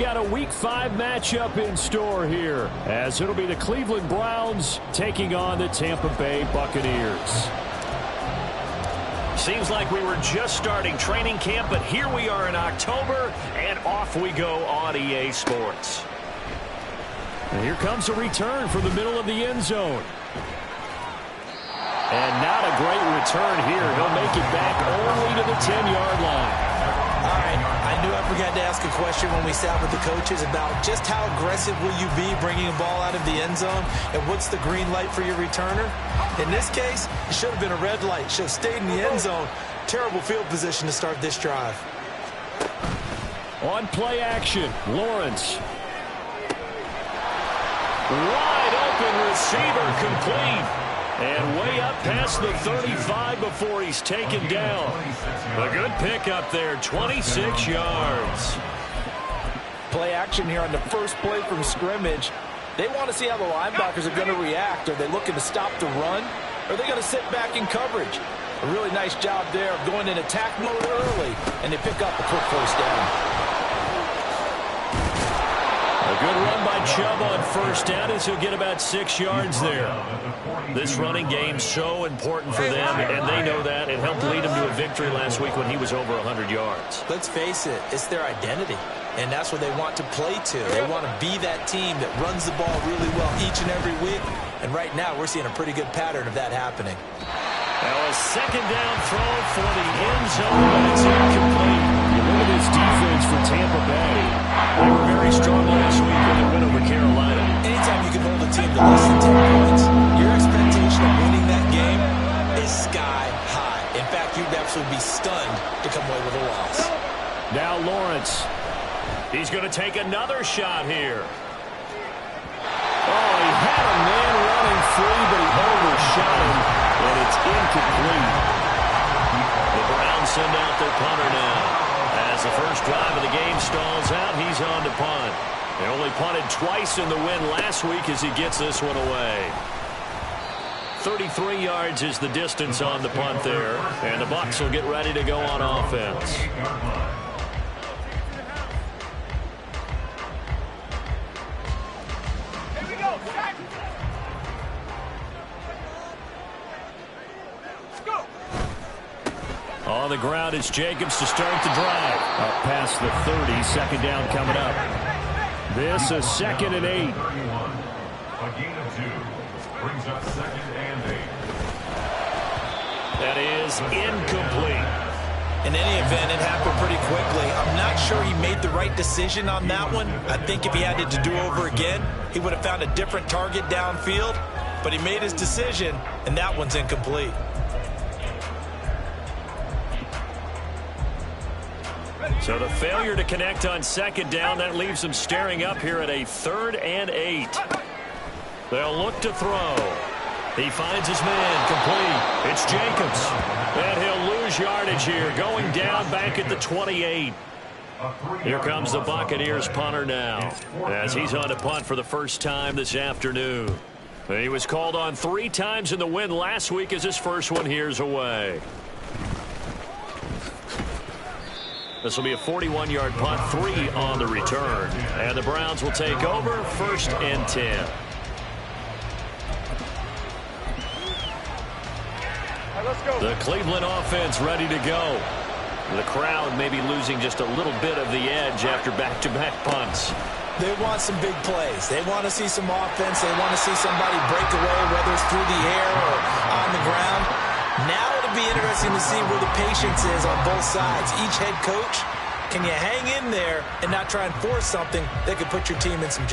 Got a Week 5 matchup in store here, as it'll be the Cleveland Browns taking on the Tampa Bay Buccaneers. Seems like we were just starting training camp, but here we are in October, and off we go on EA Sports. And here comes a return from the middle of the end zone. And not a great return here. He'll make it back only to the 10-yard line. All right, I knew I forgot to ask a question when we sat with the coaches about just how aggressive will you be bringing a ball out of the end zone, and what's the green light for your returner? In this case, it should have been a red light. Should have stayed in the end zone. Terrible field position to start this drive. On play action, Lawrence. Wide open receiver complete. And way up past the 35 before he's taken down. A good pickup there, 26 yards. Play action here on the first play from scrimmage. They want to see how the linebackers are going to react. Are they looking to stop the run? Or are they going to sit back in coverage? A really nice job there of going in attack mode early, and they pick up a quick first down. A good run by Chubb on first down as he'll get about 6 yards there. This running game's so important for them, and they know that. It helped lead them to a victory last week when he was over 100 yards. Let's face it, it's their identity, and that's what they want to play to. They want to be that team that runs the ball really well each and every week, and right now we're seeing a pretty good pattern of that happening. Now a second down throw for the end zone, but it's incomplete. You look at this defense for Tampa Bay. They were very strong last week when they went over Carolina. Anytime you can hold a team to less than 10 points, your expectation of winning that game is sky high. In fact, you'd absolutely be stunned to come away with a loss. Now Lawrence. He's going to take another shot here. Oh, he had a man running free, but he overshot him, and it's incomplete. The Browns send out their punter now. As the first drive of the game stalls out, he's on to punt. They only punted twice in the win last week as he gets this one away. 33 yards is the distance on the punt there, and the Bucs will get ready to go on offense. On the ground, it's Jacobs to start the drive. Up past the 30, second down coming up. This is 2nd and 8. A gain of 2 brings up 2nd and 8. That is incomplete. In any event, it happened pretty quickly. I'm not sure he made the right decision on that one. I think if he had it to do over again, he would have found a different target downfield. But he made his decision, and that one's incomplete. So the failure to connect on second down, that leaves them staring up here at a 3rd and 8. They'll look to throw. He finds his man, complete. It's Jacobs. And he'll lose yardage here, going down back at the 28. Here comes the Buccaneers punter now, as he's on to punt for the first time this afternoon. He was called on 3 times in the win last week as his first one here's away. This will be a 41-yard punt, 3 on the return. And the Browns will take over, 1st and 10. The Cleveland offense ready to go. The crowd may be losing just a little bit of the edge after back-to-back punts. They want some big plays. They want to see some offense. They want to see somebody break away, whether it's through the air or on the ground. Now it'll be interesting to see where the patience is on both sides. Each head coach, can you hang in there and not try and force something that could put your team in some...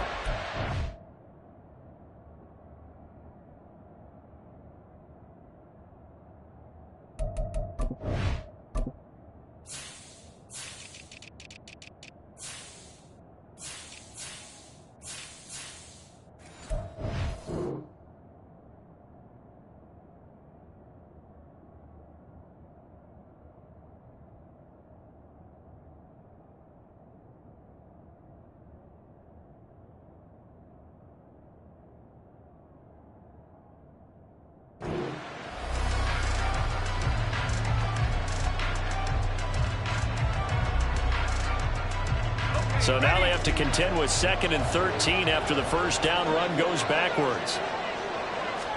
So now they have to contend with 2nd and 13 after the first down run goes backwards.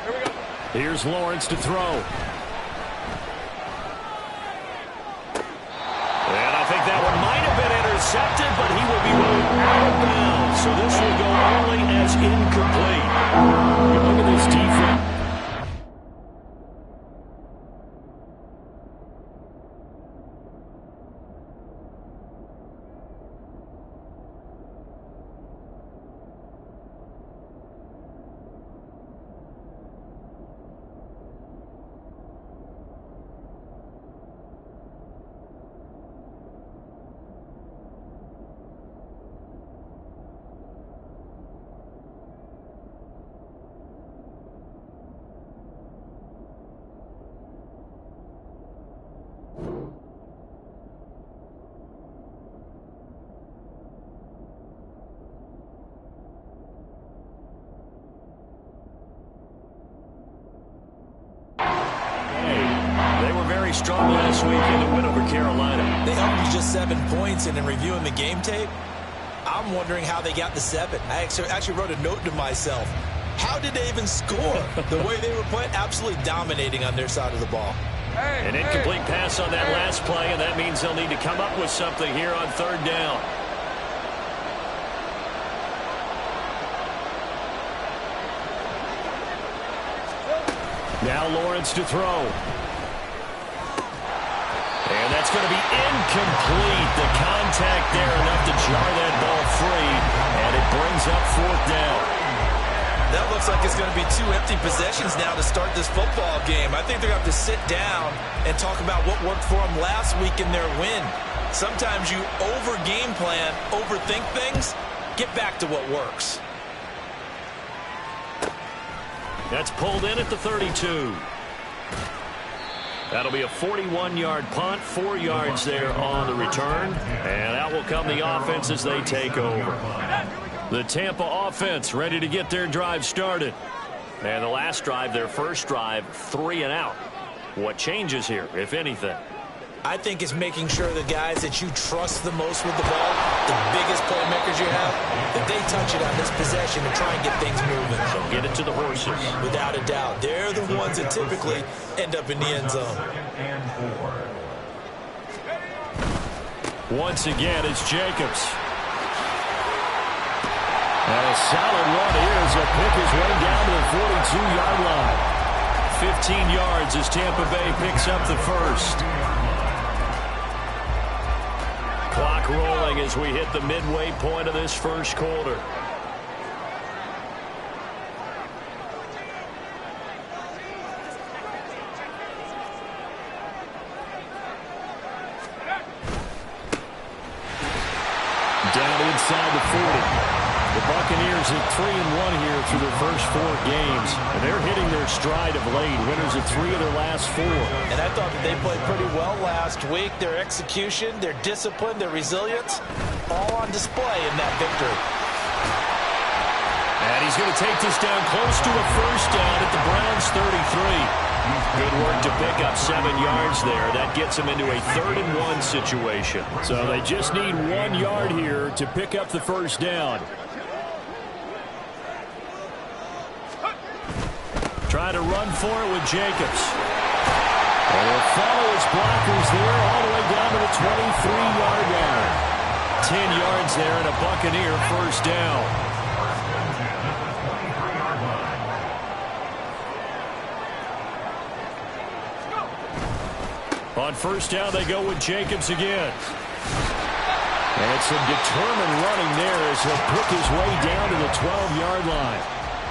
Here we go. Here's Lawrence to throw. And I think that one might have been intercepted, but he will be ruled out of bounds. So this will go only as incomplete. Look at this defense. Strong last week in the win over Carolina. They opened just 7 points, and in reviewing the game tape, I'm wondering how they got the 7. I actually wrote a note to myself. How did they even score? The way they were playing, absolutely dominating on their side of the ball. An incomplete pass on that last play, and that means they'll need to come up with something here on 3rd down. Now Lawrence to throw. And that's going to be incomplete. The contact there enough to jar that ball free, and it brings up 4th down. That looks like it's going to be 2 empty possessions now to start this football game. I think they're going to have to sit down and talk about what worked for them last week in their win. Sometimes you over-game plan, overthink things. Get back to what works. That's pulled in at the 32. That'll be a 41-yard punt, 4 yards there on the return. And out will come the offense as they take over. The Tampa offense ready to get their drive started. And the last drive, their first drive, 3 and out. What changes here, if anything? I think it's making sure the guys that you trust the most with the ball, the biggest playmakers you have, that they touch it on this possession to try and get things moving. So get it to the horses. Without a doubt. They're the ones that typically end up in the end zone. Once again, it's Jacobs. And a solid run here as he'll pick his way down to the 42-yard line. 15 yards as Tampa Bay picks up the first. Clock rolling as we hit the midway point of this first quarter. Down inside the 40. The Buccaneers at 3-1 here through their first 4 games. And they're hitting their stride of late. Winners of 3 of their last 4. And I thought that they played pretty well last week. Their execution, their discipline, their resilience, all on display in that victory. And he's going to take this down close to a first down at the Browns' 33. Good work to pick up 7 yards there. That gets him into a 3rd and 1 situation. So they just need 1 yard here to pick up the first down. Try to run for it with Jacobs. And he'll follow his blockers there all the way down to the 23-yard line. 10 yards there and a Buccaneer first down. On first down, they go with Jacobs again. And some determined running there as he'll pick his way down to the 12-yard line.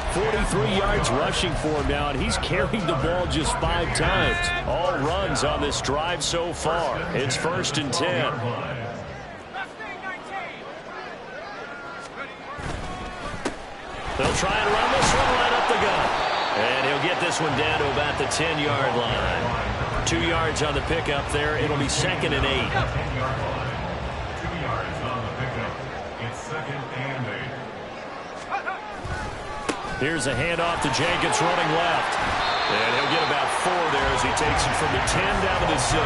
43 yards rushing for him now, and he's carried the ball just 5 times. All runs on this drive so far. It's 1st and 10. They'll try and run this one right up the gut. And he'll get this one down to about the 10-yard line. 2 yards on the pickup there. It'll be 2nd and 8. 2 yards on the pickup. It's 2nd and 8. Here's a handoff to Jacobs running left. And he'll get about 4 there as he takes it from the 10 down to the 6.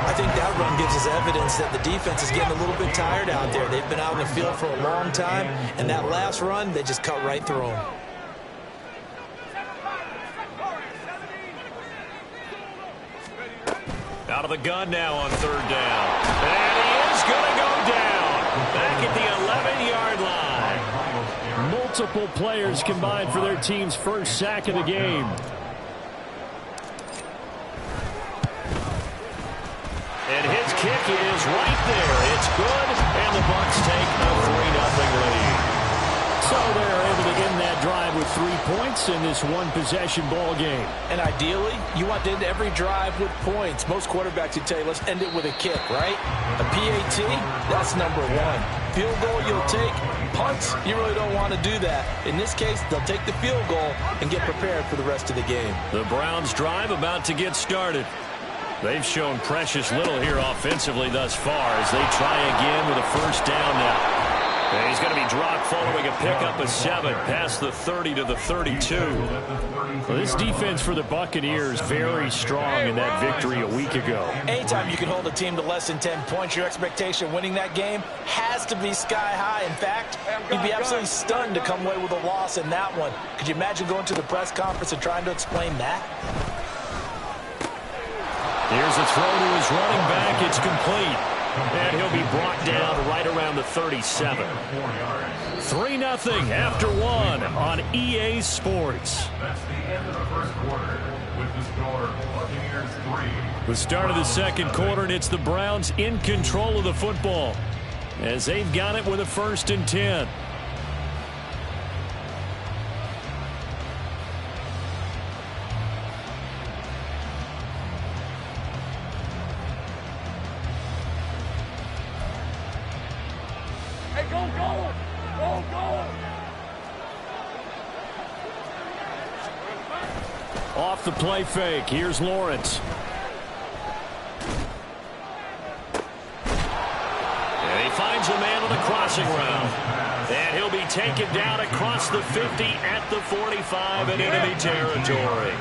I think that run gives us evidence that the defense is getting a little bit tired out there. They've been out in the field for a long time, and that last run, they just cut right through them. Out of the gun now on third down. And he is going to go down. Back at the 11-yard line. Multiple players combined for their team's first sack of the game. And his kick is right there. It's good, and the Bucs take a 3-0 lead. So they're able to end that drive with 3 points in this one-possession ball game. And ideally, you want to end every drive with points. Most quarterbacks would tell you, let's end it with a kick, right? A PAT, that's number one. Field goal you'll take. Punts, you really don't want to do that. In this case, they'll take the field goal and get prepared for the rest of the game. The Browns' drive about to get started. They've shown precious little here offensively thus far as they try again with a first down now. And he's going to be dropped following a pickup of 7 past the 30 to the 32. Well, this defense for the Buccaneers very strong in that victory a week ago. Anytime you can hold a team to less than 10 points, your expectation of winning that game has to be sky high. In fact, you'd be absolutely stunned to come away with a loss in that one. Could you imagine going to the press conference and trying to explain that? Here's a throw to his running back. It's complete. And he'll be brought down right around the 37. 3-0 after 1 on EA Sports. That's the end of the first quarter with the score Buccaneers 3. The start of the second quarter, and it's the Browns in control of the football as they've got it with a 1st and 10. Off the play fake. Here's Lawrence. And he finds a man on the crossing route. And he'll be taken down across the 50 at the 45 in enemy territory.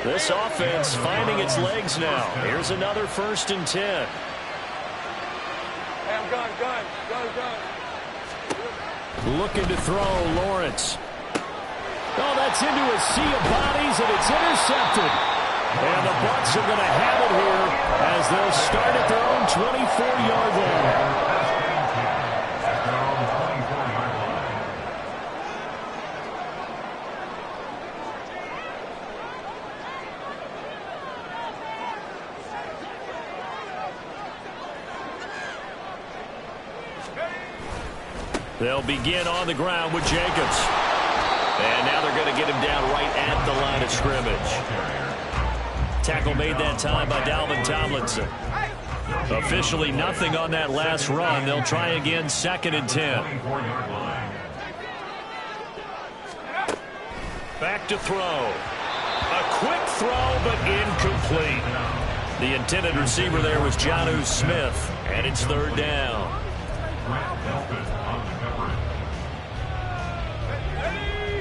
This offense finding its legs now. Here's another 1st and 10. Hey, I'm gun. Looking to throw, Lawrence. Oh, that's into a sea of bodies, and it's intercepted. And the Bucs are going to have it here as they'll start at their own 24-yard line. They'll begin on the ground with Jacobs. And now they're going to get him down right at the line of scrimmage. Tackle made that time by Dalvin Tomlinson. Officially nothing on that last run. They'll try again 2nd and 10. Back to throw. A quick throw, but incomplete. The intended receiver there was Jonnu Smith, and it's 3rd down.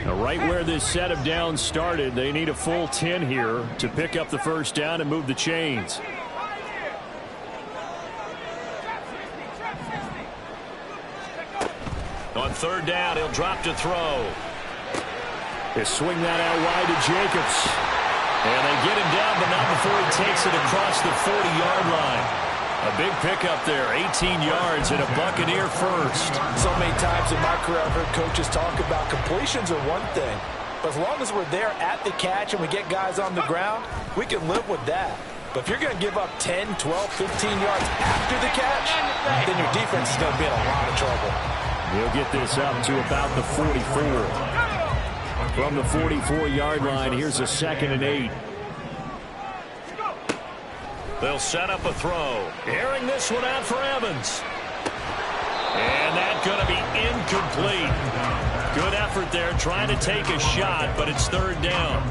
Now, right where this set of downs started, they need a full 10 here to pick up the first down and move the chains. On 3rd down, he'll drop to throw. They swing that out wide to Jacobs. And they get him down, but not before he takes it across the 40-yard line. A big pickup there, 18 yards and a Buccaneer first. So many times in my career I've heard coaches talk about completions are one thing, but as long as we're there at the catch and we get guys on the ground, we can live with that. But if you're going to give up 10, 12, 15 yards after the catch, then your defense is going to be in a lot of trouble. He'll get this up to about the 44. From the 44-yard line, here's a 2nd and 8. They'll set up a throw. Airing this one out for Evans. And that's going to be incomplete. Good effort there trying to take a shot, but it's 3rd down.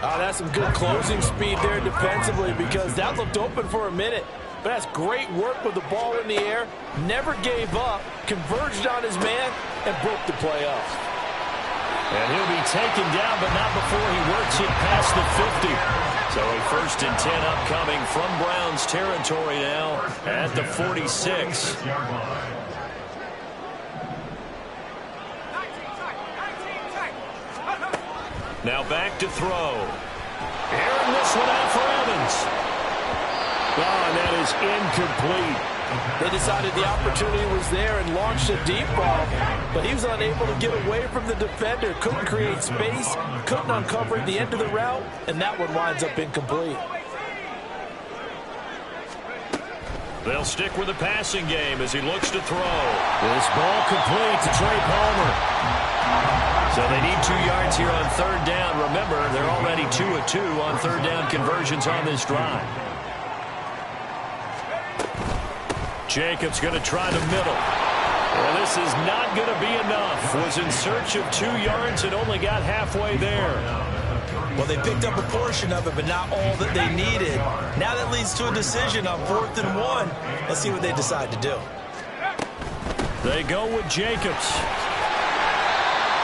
That's some good closing speed there defensively because that looked open for a minute. But that's great work with the ball in the air. Never gave up, converged on his man, and broke the play up. And he'll be taken down, but not before he works it past the 50. So a 1st and 10 upcoming from Browns territory now at the 46. Now back to throw. Airing this one out for Evans. Oh, and that is incomplete. They decided the opportunity was there and launched a deep ball, but he was unable to get away from the defender, couldn't create space, couldn't uncover the end of the route, and that one winds up incomplete. They'll stick with the passing game as he looks to throw. This ball complete to Trey Palmer. So they need 2 yards here on 3rd down. Remember, they're already 2 of 2 on 3rd down conversions on this drive. Jacobs going to try the middle. Well, this is not going to be enough. Was in search of 2 yards and only got halfway there. Well, they picked up a portion of it, but not all that they needed. Now that leads to a decision on 4th and 1. Let's see what they decide to do. They go with Jacobs.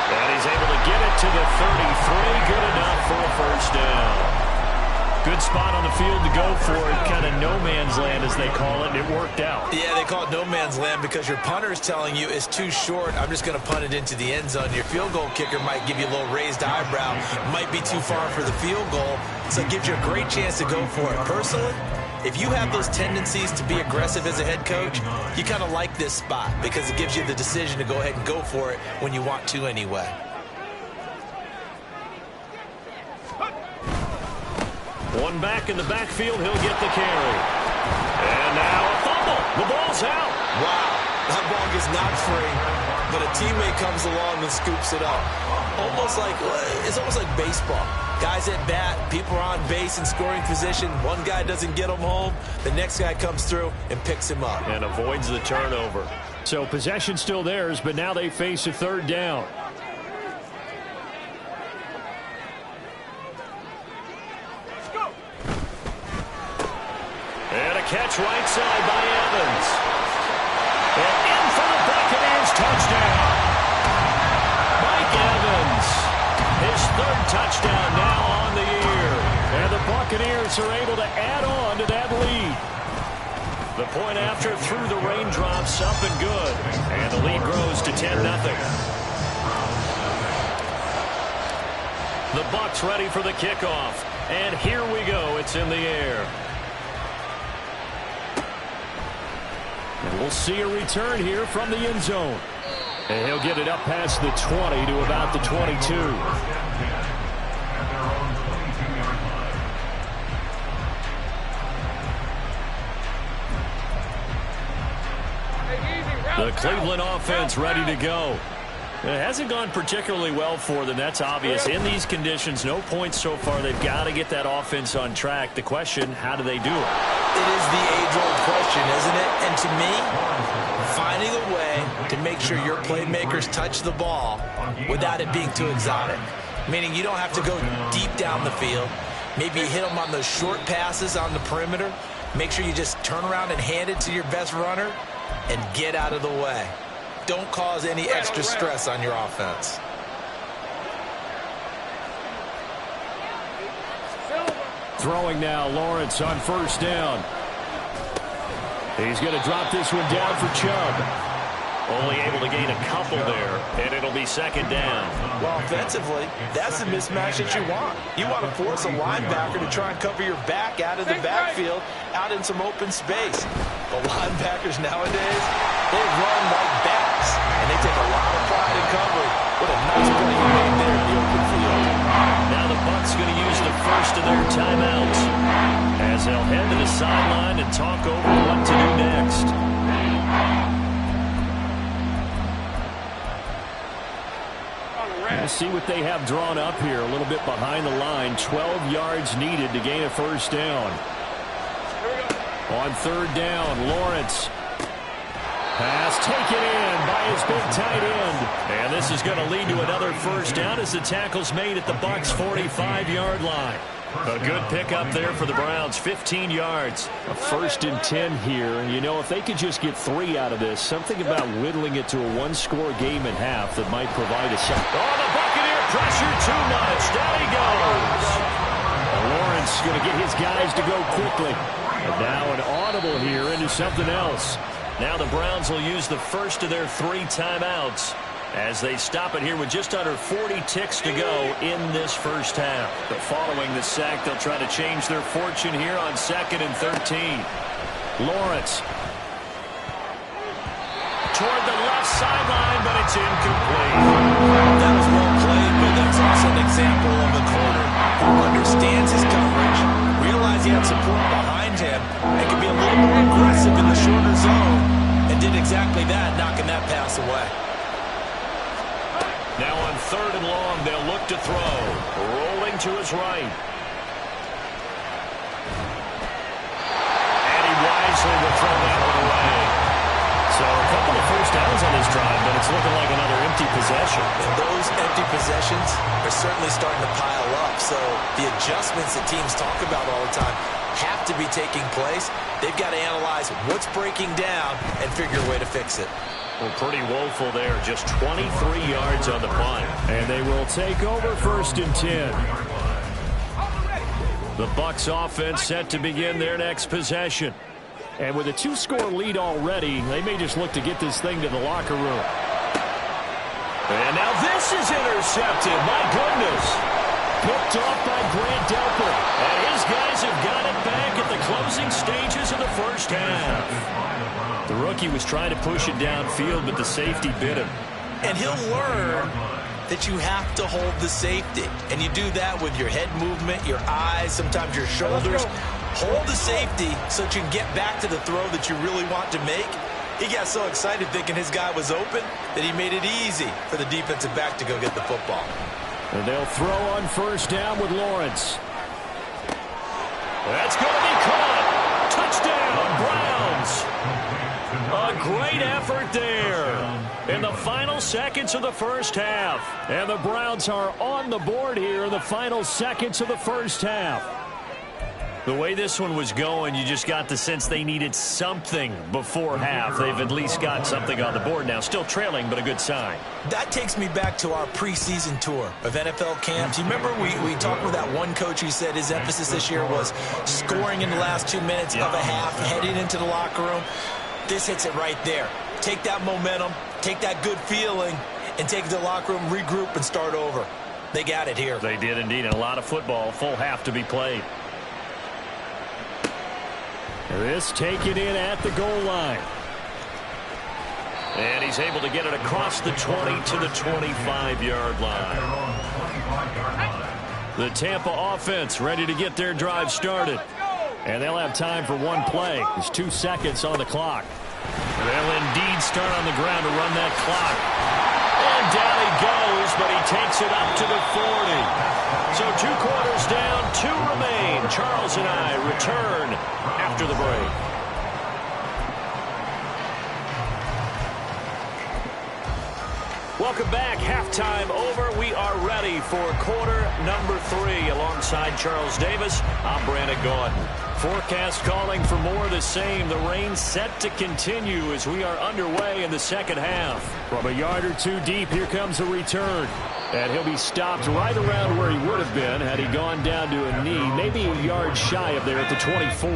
And he's able to get it to the 33. Good enough for a 1st down. Good spot on the field to go for it. Kind of no man's land, as they call it, and it worked out. Yeah, they call it no man's land because your punter is telling you it's too short. I'm just going to punt it into the end zone. Your field goal kicker might give you a little raised eyebrow. Might be too far for the field goal, so it gives you a great chance to go for it. Personally, if you have those tendencies to be aggressive as a head coach, you kind of like this spot because it gives you the decision to go ahead and go for it when you want to anyway. One back in the backfield, he'll get the carry. And now a fumble. The ball's out. Wow, that ball gets knocked free, but a teammate comes along and scoops it up. It's almost like baseball. Guys at bat, people are on base in scoring position. One guy doesn't get him home. The next guy comes through and picks him up. And avoids the turnover. So possession still theirs, but now they face a 3rd down. And a catch right side by Evans. And in for the Buccaneers touchdown. Mike Evans. His 3rd touchdown now on the year. And the Buccaneers are able to add on to that lead. The point after through the raindrops up and good. And the lead grows to 10-0. The Bucs ready for the kickoff. And here we go. It's in the air. And we'll see a return here from the end zone. And he'll get it up past the 20 to about the 22. The Cleveland offense ready to go. It hasn't gone particularly well for them. That's obvious. In these conditions, no points so far. They've got to get that offense on track. The question, how do they do it? It is the age-old question, isn't it? And to me, finding a way to make sure your playmakers touch the ball without it being too exotic. Meaning you don't have to go deep down the field. Maybe you hit them on those short passes on the perimeter. Make sure you just turn around and hand it to your best runner and get out of the way. Don't cause any extra stress on your offense. Throwing now, Lawrence on 1st down. He's going to drop this one down for Chubb. Only able to gain a couple there, and it'll be 2nd down. Well, offensively, that's the mismatch that you want. You want to force a linebacker to try and cover your back out of the backfield, out in some open space. The linebackers nowadays, they run like bats, and they take a lot of pride in covering. What a nice play you made there in the open field. Now the Bucs going to use the first of their timeouts as they'll head to the sideline and talk over what to do next. We'll see what they have drawn up here. A little bit behind the line. 12 yards needed to gain a 1st down. On 3rd down, Lawrence. Pass taken in by his big tight end. And this is going to lead to another 1st down as the tackle's made at the Bucs' 45-yard line. A good pickup there for the Browns, 15 yards. A 1st and 10 here, and you know, if they could just get 3 out of this, something about whittling it to a one-score game at half that might provide a second. Oh, the Buccaneer pressure too much. Down he goes. Lawrence going to get his guys to go quickly. And now an audible here into something else. Now the Browns will use the first of their 3 timeouts as they stop it here with just under 40 ticks to go in this first half. But following the sack, they'll try to change their fortune here on 2nd and 13. Lawrence. Toward the left sideline, but it's incomplete. That was well played, but that's also an example of a corner who understands his coverage, realized he had support behind him, and can be a little more aggressive in the shorter zone, and did exactly that, knocking that pass away. Now on 3rd and long, they'll look to throw. Rolling to his right. And he wisely will throw that one away. So a couple of first downs on this drive, but it's looking like another empty possession. And those empty possessions are certainly starting to pile up. So the adjustments that teams talk about all the time have to be taking place. They've got to analyze what's breaking down and figure a way to fix it. Well, pretty woeful there. Just 23 yards on the punt. And they will take over 1st and 10. The Bucs offense set to begin their next possession. And with a 2-score lead already, they may just look to get this thing to the locker room. And now this is intercepted. My goodness. Picked off by Grant Delpit. And his guys have got it back at the closing stages of the first half. The rookie was trying to push it downfield, but the safety bit him. And he'll learn that you have to hold the safety. And you do that with your head movement, your eyes, sometimes your shoulders. Hold the safety so that you can get back to the throw that you really want to make. He got so excited thinking his guy was open that he made it easy for the defensive back to go get the football. And they'll throw on 1st down with Lawrence. That's going to be caught. Touchdown, Browns. A great effort there in the final seconds of the first half. And the Browns are on the board here in the final seconds of the first half. The way this one was going, you just got the sense they needed something before half. They've at least got something on the board now. Still trailing, but a good sign. That takes me back to our preseason tour of NFL camps. You remember we talked with that one coach who said his emphasis this year was scoring in the last 2 minutes of a half, heading into the locker room. This hits it right there. Take that momentum, take that good feeling, and take it to the locker room, regroup, and start over. They got it here. They did indeed, and a lot of football, full half to be played. This taken in at the goal line. And he's able to get it across the 20 to the 25-yard line. The Tampa offense ready to get their drive started. And they'll have time for one play. There's 2 seconds on the clock. They'll indeed start on the ground to run that clock. And down he goes, but he takes it up to the 40. So 2 quarters down, 2 remain. Charles and I return after the break. Welcome back. Halftime over. We are ready for quarter number 3. Alongside Charles Davis, I'm Brandon Gordon. Forecast calling for more of the same. The rain set to continue as we are underway in the second half. From a yard or 2 deep, here comes a return. And he'll be stopped right around where he would have been had he gone down to a knee, maybe a yard shy of there at the 24.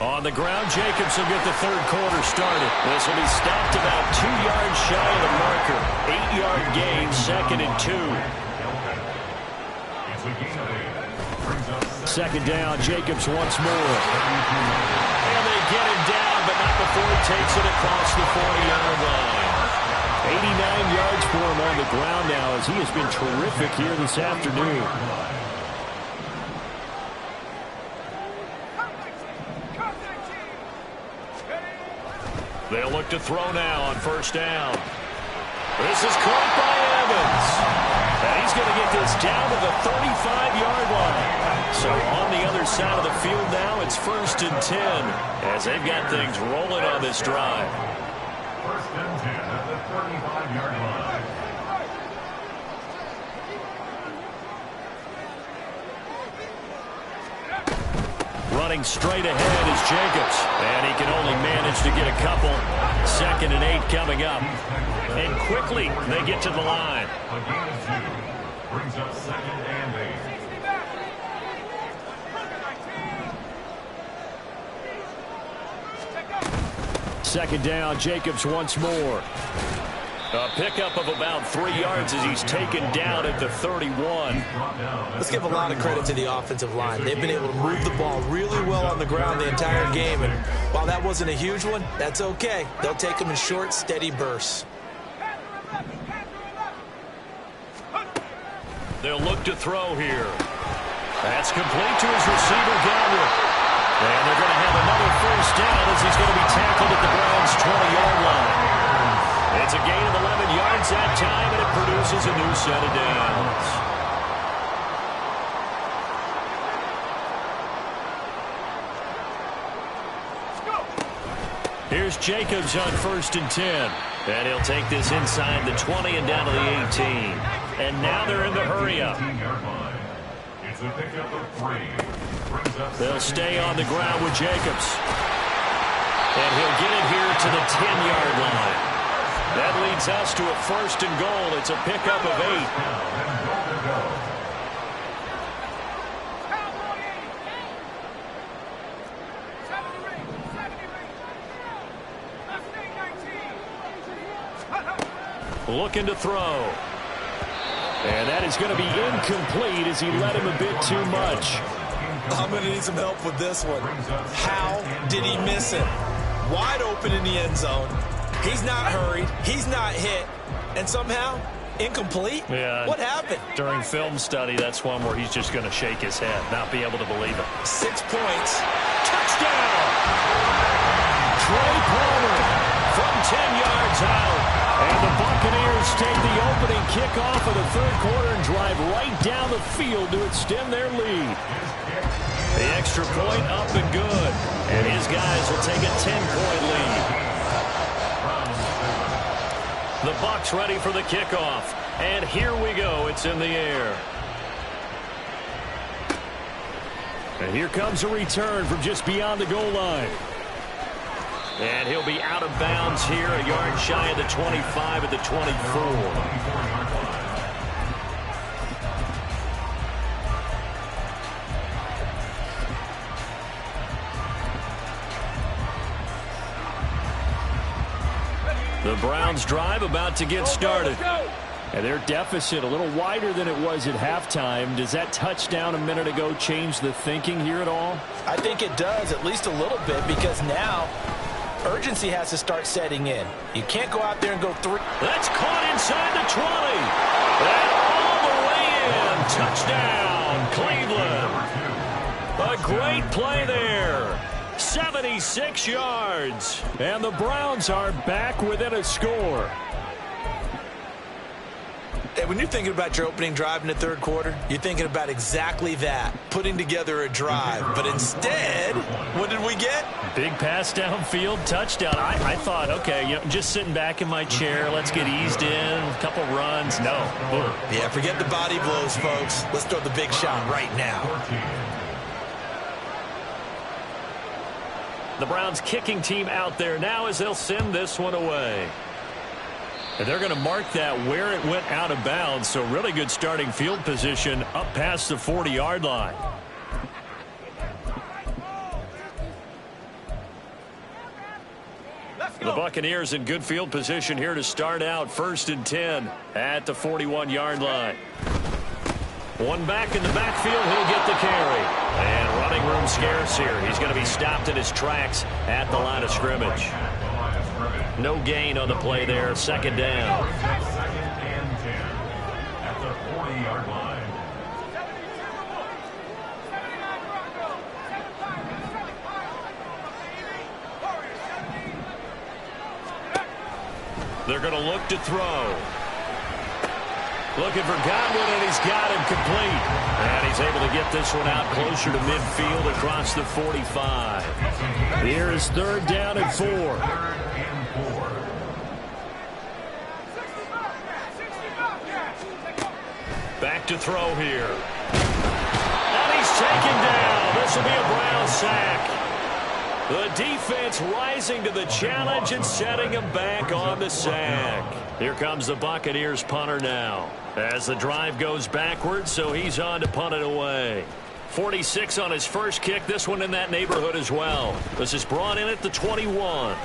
On the ground, Jacobs will get the third quarter started. This will be stopped about 2 yards shy of the marker. 8-yard gain, 2nd and 2. Second down, Jacobs once more. And they get him down, but not before he takes it across the 40-yard line. 89 yards for him on the ground now as he has been terrific here this afternoon. They'll look to throw now on 1st down. This is caught by Evans. And he's going to get this down to the 35-yard line. So on the other side of the field now, it's 1st and 10 as they've got things rolling on this drive. First and 10 at the 35-yard line. Running straight ahead is Jacobs, and he can only manage to get a couple. 2nd and 8 coming up. And quickly, they get to the line. A gain of 2 brings up 2nd and 8. Second down, Jacobs once more. A pickup of about 3 yards as he's taken down at the 31. Let's give a lot of credit to the offensive line. They've been able to move the ball really well on the ground the entire game. And while that wasn't a huge one, that's okay. They'll take them in short, steady bursts. They'll look to throw here. That's complete to his receiver, Gallup. And they're going to have another first down as he's going to be tackled at the Browns' 20-yard line. It's a gain of 11 yards that time, and it produces a new set of downs. Here's Jacobs on 1st and 10. And he'll take this inside the 20 and down to the 18. And now they're in the hurry-up. It's a pickup of 3. They'll stay on the ground with Jacobs. And he'll get it here to the 10-yard line. That leads us to a 1st and goal. It's a pickup of 8. Looking to throw. And that is going to be incomplete as he led him a bit too much. I'm going to need some help with this one. How did he miss him? Wide open in the end zone. He's not hurried. He's not hit. And somehow, incomplete? Yeah. What happened? During film study, that's one where he's just going to shake his head, not be able to believe it. 6 points. Touchdown! Trey Palmer from 10 yards out. And the Buccaneers take the opening kickoff of the 3rd quarter and drive right down the field to extend their lead. The extra point up and good. And his guys will take a 10-point lead. The Bucs ready for the kickoff. And here we go. It's in the air. And here comes a return from just beyond the goal line. And he'll be out of bounds here, a yard shy of the 25 at the 24. The Browns drive about to get started. And their deficit a little wider than it was at halftime. Does that touchdown a minute ago change the thinking here at all? I think it does, at least a little bit, because now urgency has to start setting in. You can't go out there and go 3. That's caught inside the 20. And all the way in. Touchdown, Cleveland. A great play there. 76 yards. And the Browns are back within a score. Hey, when you're thinking about your opening drive in the 3rd quarter, you're thinking about exactly that, putting together a drive. But instead, what did we get? Big pass downfield, touchdown. I thought, okay, just sitting back in my chair, let's get eased in, a couple runs. No. Boom. Yeah, forget the body blows, folks. Let's throw the big shot right now. The Browns kicking team out there now as they'll send this one away. And they're going to mark that where it went out of bounds. So really good starting field position up past the 40-yard line. The Buccaneers in good field position here to start out. 1st and 10 at the 41-yard line. One back in the backfield. He'll get the carry. And running room scarce here. He's going to be stopped in his tracks at the line of scrimmage. No gain on the play there. 2nd down. 2nd and 10 at the 40-yard line. They're going to look to throw. Looking for Godwin, and he's got him complete. And he's able to get this one out closer to midfield across the 45. Here is 3rd down and 4. back to throw here. And he's taken down. This will be a Brown sack. The defense rising to the challenge and setting him back on the sack. Here comes the Buccaneers punter now. As the drive goes backwards, so he's on to punt it away. 46 on his first kick. This one in that neighborhood as well. This is brought in at the 21.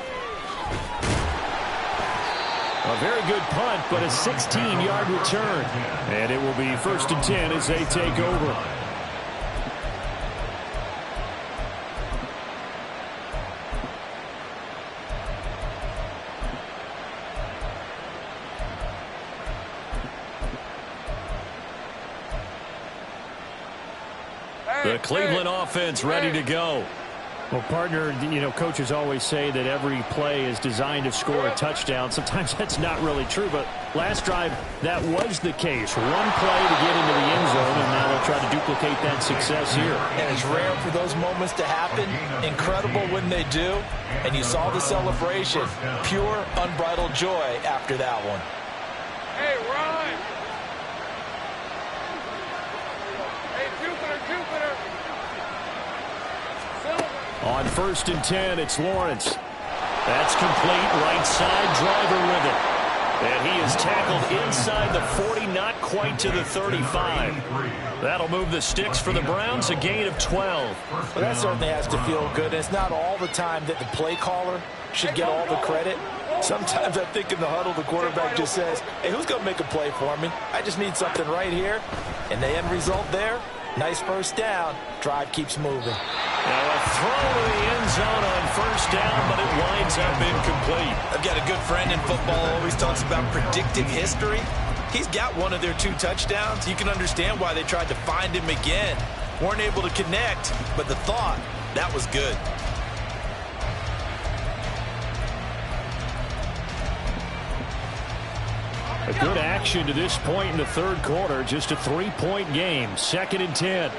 A very good punt, but a 16-yard return. And it will be 1st and 10 as they take over. The Cleveland offense ready to go. Well, partner, you know, coaches always say that every play is designed to score a touchdown. Sometimes that's not really true, but last drive, that was the case. One play to get into the end zone, and now they'll try to duplicate that success here. And it's rare for those moments to happen. Incredible when they do. And you saw the celebration. Pure, unbridled joy after that one. Hey, Ron! Hey, Jupiter! On 1st and 10, it's Lawrence. That's complete. Right side, driver with it. And he is tackled inside the 40, not quite to the 35. That'll move the sticks for the Browns, a gain of 12. Well, that certainly has to feel good. It's not all the time that the play caller should get all the credit. Sometimes I think in the huddle, the quarterback just says, hey, who's going to make a play for me? I just need something right here. And the end result there, nice first down. Drive keeps moving. Now a throw to the end zone on 1st down, but it winds up incomplete. I've got a good friend in football who always talks about predictive history. He's got one of their 2 touchdowns. You can understand why they tried to find him again. Weren't able to connect, but the thought, that was good. A good action to this point in the 3rd quarter. Just a 3-point game. 2nd and 10.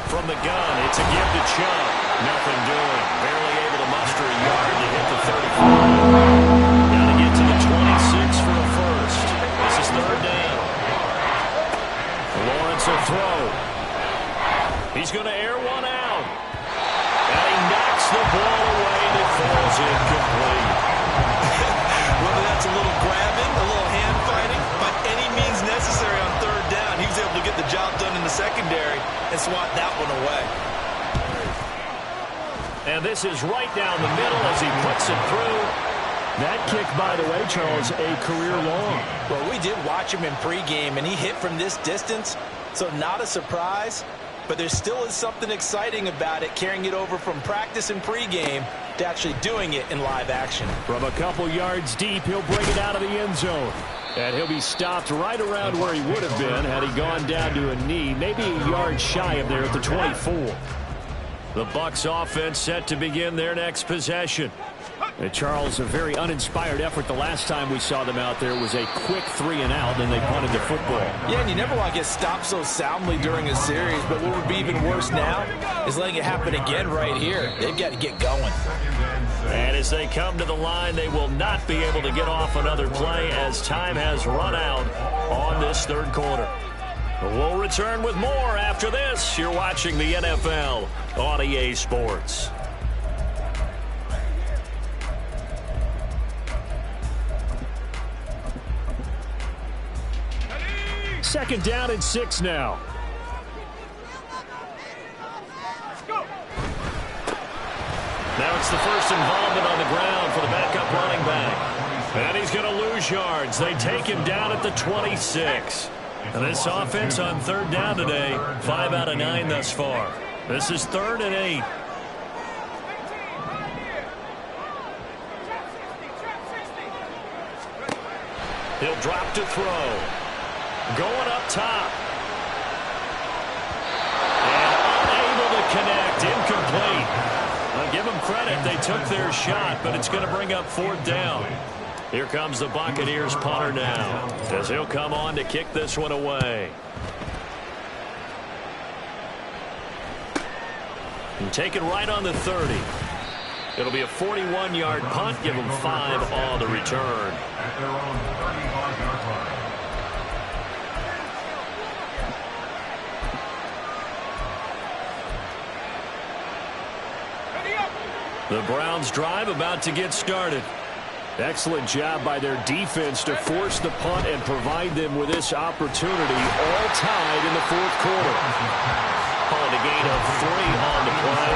From the gun, it's a give to Chubb. Nothing doing. Barely able to muster a yard to hit the 35. Got to get to the 26 for a first. This is 3rd down. Lawrence will throw. He's going to air one out. And he knocks the ball away and it falls incomplete. Whether that's a little grabbing, a little hand fighting, by any means necessary on 3rd down, he was able to get the job done in the secondary and swat that one away. And this is right down the middle as he puts it through. That kick, by the way, Charles, a career long. Well, we did watch him in pregame, and he hit from this distance, so not a surprise. But there still is something exciting about it, carrying it over from practice and pregame to actually doing it in live action. From a couple yards deep, he'll bring it out of the end zone. And he'll be stopped right around where he would have been had he gone down to a knee, maybe a yard shy of there at the 24. The Bucs offense set to begin their next possession. And Charles, a very uninspired effort the last time we saw them out there was a quick 3-and-out, then they punted the football. Yeah, and you never want to get stopped so soundly during a series, but what would be even worse now is letting it happen again right here. They've got to get going. And as they come to the line, they will not be able to get off another play as time has run out on this 3rd quarter. We'll return with more after this. You're watching the NFL on EA Sports. Second down and 6 now. Now it's the first involvement on the ground for the backup running back. And he's going to lose yards. They take him down at the 26. And this offense on 3rd down today, 5 out of 9 thus far. This is 3rd and 8. He'll drop to throw. Going up top. And unable to connect. Incomplete. I'll give them credit. They took their shot, but it's going to bring up 4th down. Here comes the Buccaneers punter now, as he'll come on to kick this one away. And take it right on the 30. It'll be a 41-yard punt. Give them 5 on the return. At their own 35-yard line. The Browns drive about to get started. Excellent job by their defense to force the punt and provide them with this opportunity, all tied in the fourth quarter. Calling a gain of 3 on the play,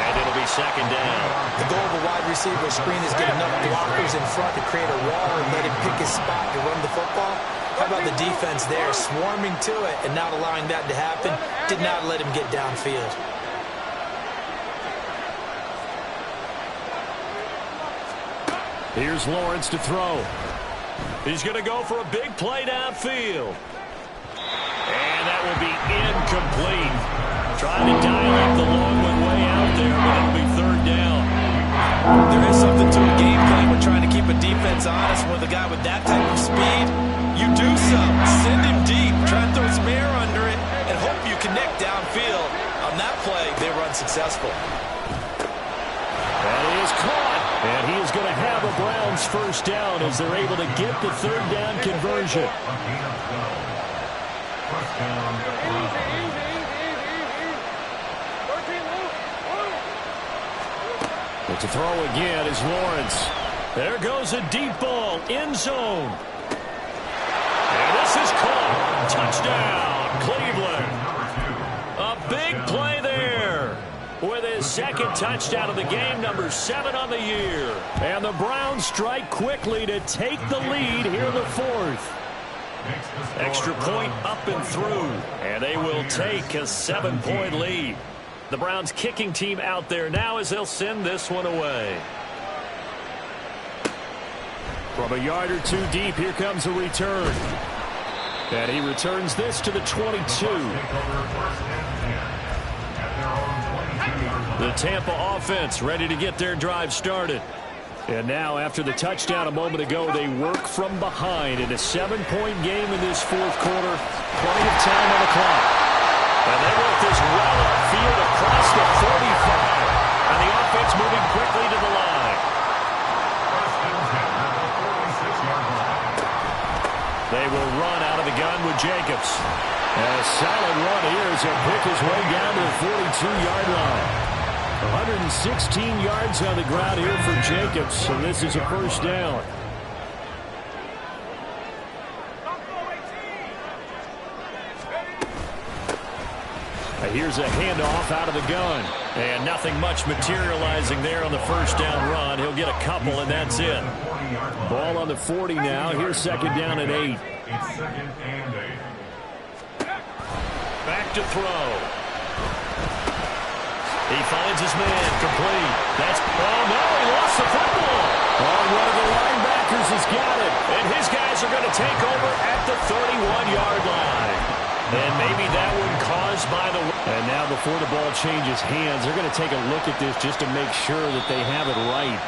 and it'll be second down. The goal of a wide receiver screen is get enough blockers in front to create a wall and let him pick his spot to run the football. How about the defense there, swarming to it and not allowing that to happen? Did not let him get downfield. Here's Lawrence to throw. He's going to go for a big play downfield. And that will be incomplete. Trying to dial up the long one way out there, but it'll be third down. There is something to a game plan when trying to keep a defense honest with a guy with that type of speed. You do so. Send him deep. Try and throw some air under it and hope you connect downfield. On that play, they were unsuccessful. That is caught. And he is going to have a Browns first down as they're able to get the third down conversion. But to throw again is Lawrence. There goes a deep ball, end zone. And this is caught. Touchdown, Cleveland. A big play there. With his second touchdown of the game, number 7 on the year. And the Browns strike quickly to take the lead here in the fourth. Extra point up and through. And they will take a 7-point lead. The Browns kicking team out there now as they'll send this one away. From a yard or two deep, here comes a return. And he returns this to the 22. The Tampa offense ready to get their drive started. And now, after the touchdown a moment ago, they work from behind in a 7-point game in this fourth quarter. Plenty of time on the clock. And they work this well upfield across the 45. And the offense moving quickly to the line. They will run out of the gun with Jacobs. And a solid run here as he'll pick his way down to the 42-yard line. 116 yards on the ground here for Jacobs, and this is a first down. Here's a handoff out of the gun. And nothing much materializing there on the first down run. He'll get a couple, and that's it. Ball on the 40 now. Here's second down at 8. Back to throw. He finds his man, complete. That's, oh no, he lost the football. Oh, one of the linebackers has got it. And his guys are going to take over at the 31-yard line. And maybe that one caused by the... And now before the ball changes hands, they're going to take a look at this just to make sure that they have it right.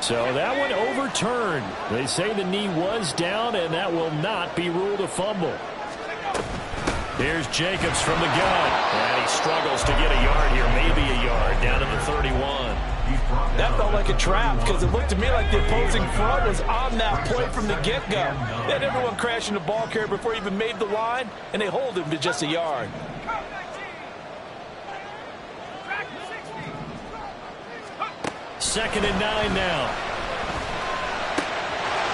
So that one overturned. They say the knee was down, and that will not be ruled a fumble. Here's Jacobs from the gun. And he struggles to get a yard here, maybe a yard, down to the 31. That felt like a trap because it looked to me like the opposing front was on that play from the get-go. They had everyone crashing the ball carrier before he even made the line, and they hold him to just a yard. Second and 9 now.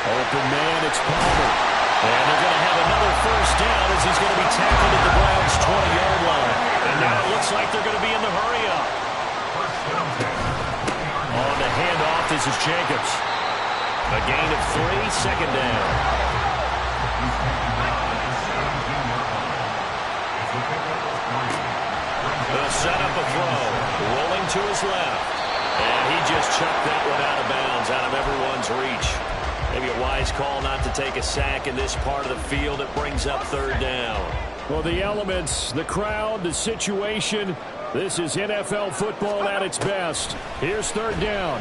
Open man, it's Palmer. And they're going to have another first down as he's going to be tackled at the Browns' 20-yard line. And now it looks like they're going to be in the hurry-up. On the handoff, this is Jacobs. A gain of 3, second down. The setup a throw. Rolling to his left. And he just chucked that one out of bounds, out of everyone's reach. Maybe a wise call not to take a sack in this part of the field. It brings up third down. Well, the elements, the crowd, the situation, this is NFL football at its best. Here's third down.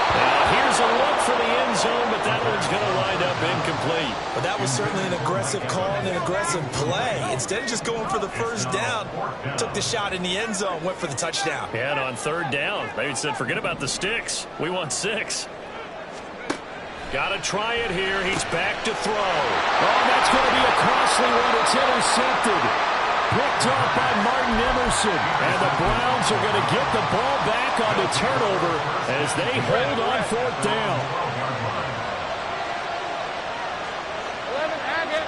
Now, here's a look for the end zone, but that one's going to wind up incomplete. But that was certainly an aggressive call and an aggressive play. Instead of just going for the first down, took the shot in the end zone, went for the touchdown. And on third down, they said, forget about the sticks. We want 6. Got to try it here. He's back to throw. Oh, that's going to be across nicely when it's intercepted. Picked off by Martin Emerson. And the Browns are going to get the ball back on the turnover as they hold on fourth down. 11, Haggett.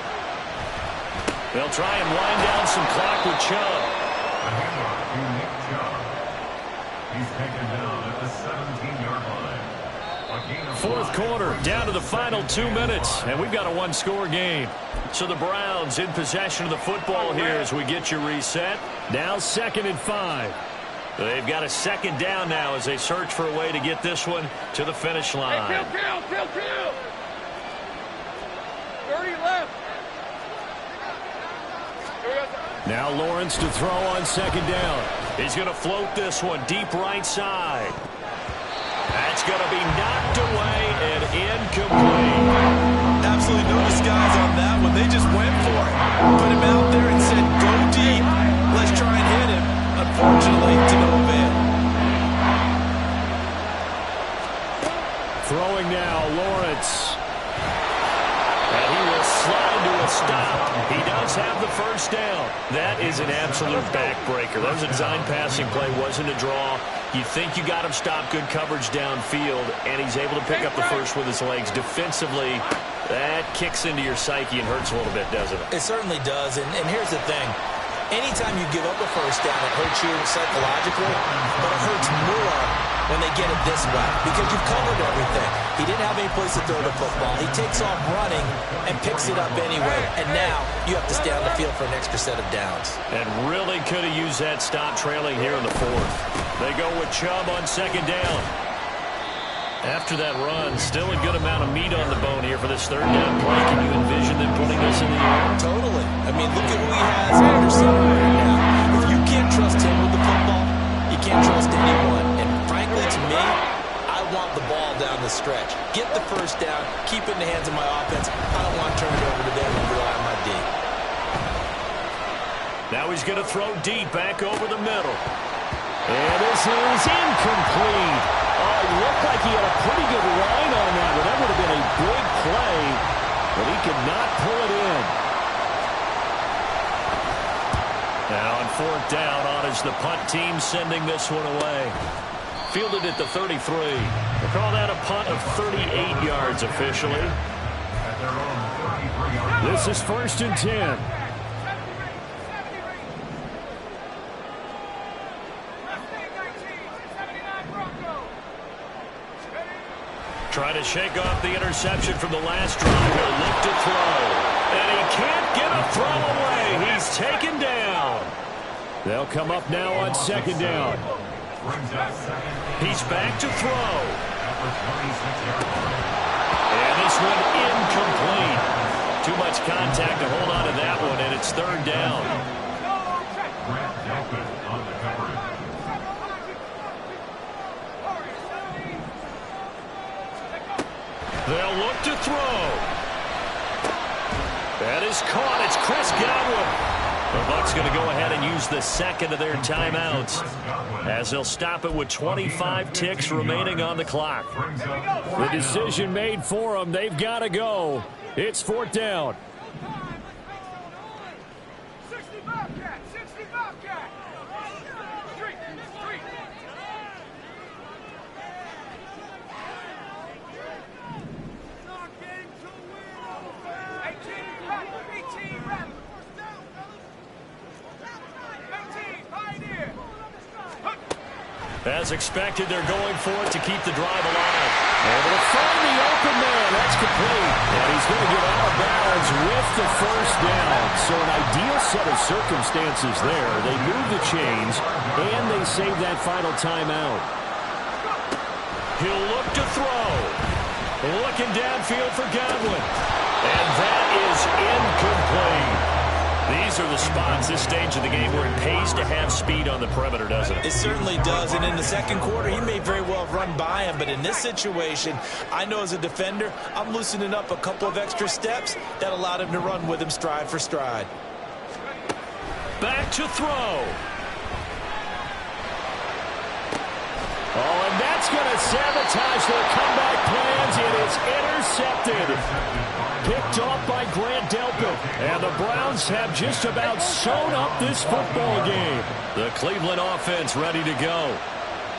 They'll try and wind down some clock with Chubb. A handoff to Nick Chubb. He's taken down at the 17-yard line. A gain of Fourth 5. quarter, down to the final 2 minutes, and we've got a one-score game. So the Browns in possession of the football here as we get you reset. Now 2nd and 5. They've got a second down now as they search for a way to get this one to the finish line. Hey, kill. 30 left. Now Lawrence to throw on second down. He's going to float this one deep right side. That's going to be knocked away and incomplete. Absolutely no disguise on that one. They just went for it. Put him out there and said, go deep. Let's try and hit him. Unfortunately, to no avail. Throwing now, Lawrence. And he will slide to a stop. He does have the first down. That is an absolute backbreaker. That was a design passing play, wasn't a draw. You think you got him stopped, good coverage downfield, and he's able to pick up the first with his legs. Defensively, that kicks into your psyche and hurts a little bit, doesn't it? It certainly does, and here's the thing. Anytime you give up a first down, it hurts you psychologically, but it hurts more when they get it this way because you've covered everything. He didn't have any place to throw the football. He takes off running and picks it up anyway, and now you have to stay on the field for an extra set of downs. And really could have used that stop trailing here in the fourth. They go with Chubb on second down. After that run, still a good amount of meat on the bone here for this third down play. Can you envision them putting this in the air? Totally. I mean, look at who he has under center right now. If you can't trust him with the football, you can't trust anyone. And frankly, to me, I want the ball down the stretch. Get the first down, keep it in the hands of my offense. I don't want to turn it over to them and rely on my D. Now he's going to throw deep back over the middle. And this is incomplete. Oh, it looked like he had a pretty good line on that. That would have been a big play, but he could not pull it in. Now on fourth down on is the punt team sending this one away. Fielded at the 33. We'll call that a punt of 38 yards officially. This is 1st and 10. Trying to shake off the interception from the last drive. He'll look to throw. And he can't get a throw away. He's taken down. They'll come up now on second down. He's back to throw. And this one incomplete. Too much contact to hold on to that one, and it's third down. They'll look to throw. That is caught. It's Chris Godwin. The Bucs going to go ahead and use the second of their timeouts as they'll stop it with 25 ticks remaining on the clock. The decision made for them. They've got to go. It's fourth down. 65 cat. As expected, they're going for it to keep the drive alive. Able to find the open man. That's complete. And he's going to get out of bounds with the first down. So an ideal set of circumstances there. They move the chains, and they save that final timeout. He'll look to throw. Looking downfield for Godwin. And that is incomplete. These are the spots, this stage of the game, where it pays to have speed on the perimeter, doesn't it? It certainly does, and in the second quarter, he may very well have run by him, but in this situation, I know as a defender, I'm loosening up a couple of extra steps that allowed him to run with him stride for stride. Back to throw. Oh, and that's going to sabotage their comeback plans. It is intercepted. picked off by Grant Delpit. And the Browns have just about sewn up this football game. The Cleveland offense ready to go.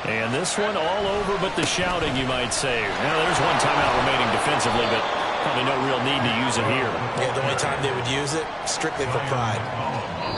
And this one all over but the shouting, you might say. Now, there's one timeout remaining defensively, but probably no real need to use it here. Yeah, the only time they would use it, strictly for pride.